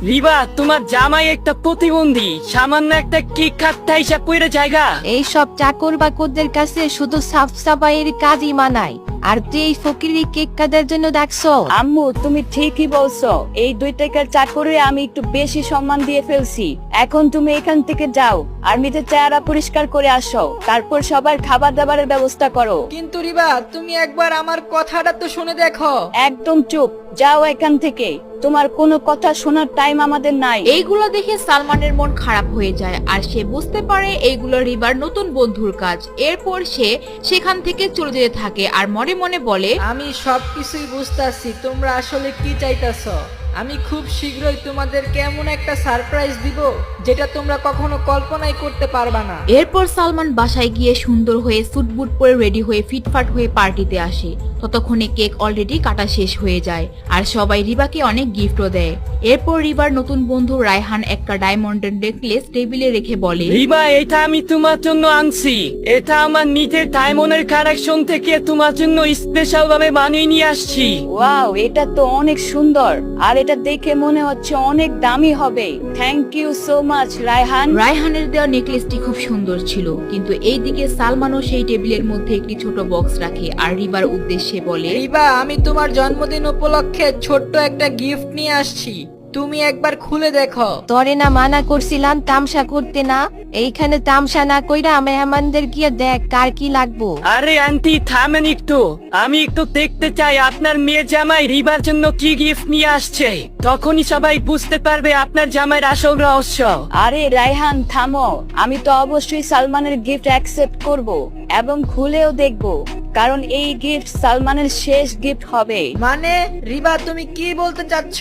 রিবা, তোমার জামাই একটা প্রতিবন্ধী, সামান্য একটা কেক কাটতে হিসাব কইরা জায়গা। এইসব চাকর বাকরদের কাছে শুধু সাফ সাফাইয়ের কাজই মানায়, আর তুই এই ফকিরি কেক কাটার জন্য ডাকছো? আম্মু, তুমি ঠিকই বলছো। এই 2 টাকার চাকরে আমি একটু বেশি সম্মান দিয়ে ফেলছি। এখন তুমি এখান থেকে যাও আর মিঠে চেহারা পরিষ্কার করে আসো, তারপর সবার খাবার দাবারের ব্যবস্থা করো। কিন্তু রিবা, তুমি একবার আমার কথাটা তো শুনে দেখো। একদম চুপ, যাও এখান থেকে। তোমার কোনো কথা শোনার টাইম আমাদের নাই। এইগুলো দেখে সালমানের মন খারাপ হয়ে যায় আর সে বুঝতে পারে এইগুলো রিবার নতুন বন্ধুর কাজ। এরপর সে সেখান থেকে চলে যেতে থাকে আর মনে মনে বলে, আমি সবকিছুই বুঝতাছি তোমরা আসলে কি চাইতাছ। আমি খুব শীঘ্রই তোমাদেরকে এমন একটা সারপ্রাইজ দিব যেটা তোমরা কখনো কল্পনাই করতে পারবা না। এরপর সালমান বাসায় গিয়ে সুন্দর হয়ে স্যুটবুট পরে রেডি হয়ে ফিটফাট হয়ে পার্টিতে আসে। ততক্ষণে কেক অলরেডি কাটা শেষ হয়ে যায় আর সবাই রিবাকে অনেক গিফটও দেয়। এরপর রিবার নতুন বন্ধু রায়হান একটা ডায়মন্ডের নেকলেস টেবিলে রেখে বলে, রিবা, এটা আমি তোমার জন্য আনছি। এটা আমার নিজের ডায়মন্ডের কালেকশন থেকে তোমার জন্য স্পেশাল ভাবে বানিয়ে নিয়ে আসছি। ওয়াও, এটা তো অনেক সুন্দর, আর এটা দেখে মনে হচ্ছে অনেক দামি হবে। Thank you so much Raihan. রায়হানের দেওয়া নেকলেসটি খুব সুন্দর ছিল, কিন্তু এইদিকে সালমানও সেই টেবিলের মধ্যে একটি ছোট বক্স রাখে আর রিবার উদ্দেশ্যে বলে, রিবা, আমি তোমার জন্মদিন উপলক্ষে ছোট্ট একটা গিফট নিয়ে আসছি, তুমি একবার খুলে দেখো। তরে না মানা করছিলাম তামসা করতে না? এইখানে তামসা না কইরা মেহমানদের গিয়ে দেখ কার কি লাগবো। আরে আন্টি, থামেন একটু। আমি একটু দেখতে চাই আপনার মেয়ে জামাই রিবার জন্য কি গিফট নিয়ে আসছে। তখনই সবাই বুঝতে পারবে আপনার জামাইয়ের আসল রহস্য। আরে রায়হান, থামো। আমি তো অবশ্যই সালমানের গিফট অ্যাকসেপ্ট করব এবং খুলেও দেখব, কারণ এই গিফট সালমানের শেষ গিফট হবে। মানে রিবা, তুমি কি বলতে চাচ্ছ?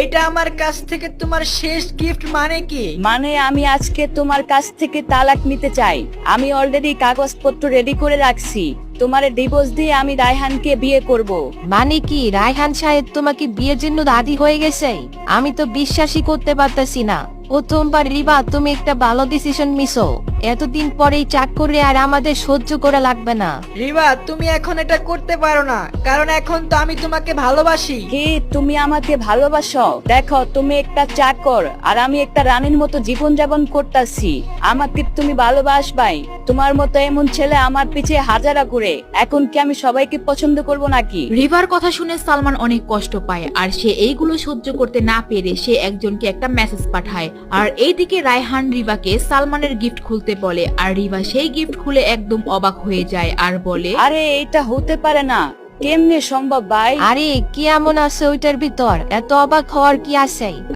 এটা আমার কাছ থেকে তোমার শেষ গিফট মানে কি? মানে আমি আজকে তোমার কাছ থেকে তালাক নিতে চাই। আমি অলরেডি কাগজপত্র রেডি করে রাখছি। তোমার ডিভোর্স দিয়ে আমি রায়হানকে বিয়ে করব। মানে কি রায়হান সাহেব তোমাকে বিয়ের জন্য রাজি হয়ে গেছে? আমি তো বিশ্বাসই করতে পারতেছি না। প্রথমবার রিবা, তুমি একটা ভালো ডিসিশন নিছো। এতদিন পরে চাক করে আর আমাদের সহ্য করা লাগবে না। রিবা, তুমি এখন এটা করতে পারো না, কারণ এখন তো আমি তোমাকে ভালোবাসি। কি তুমি আমাকে ভালোবাসো? দেখো, তুমি একটা চাকর আর আমি একটা রানীর মতো জীবন যাপন করতেছি। আমাকে তুমি ভালোবাসবাই। তোমার মতো এমন ছেলে আমার পিছে হাজারা করে। এখন কি আমি সবাইকে পছন্দ করব নাকি? রিভার কথা শুনে সালমান অনেক কষ্ট পায় আর সে এইগুলো সহ্য করতে না পেরে সে একজনকে একটা মেসেজ পাঠায়। আর এইদিকে রায়হান রিভাকে সালমানের গিফট খুলতে বলে আর রিভা সেই গিফট খুলে একদম অবাক হয়ে যায় আর বলে, আরে এটা হতে পারে না, কেমনে সম্ভব ভাই? আরে কি এমন আছে ওইটার ভিতর? এত অবাক হওয়ার কি আছে?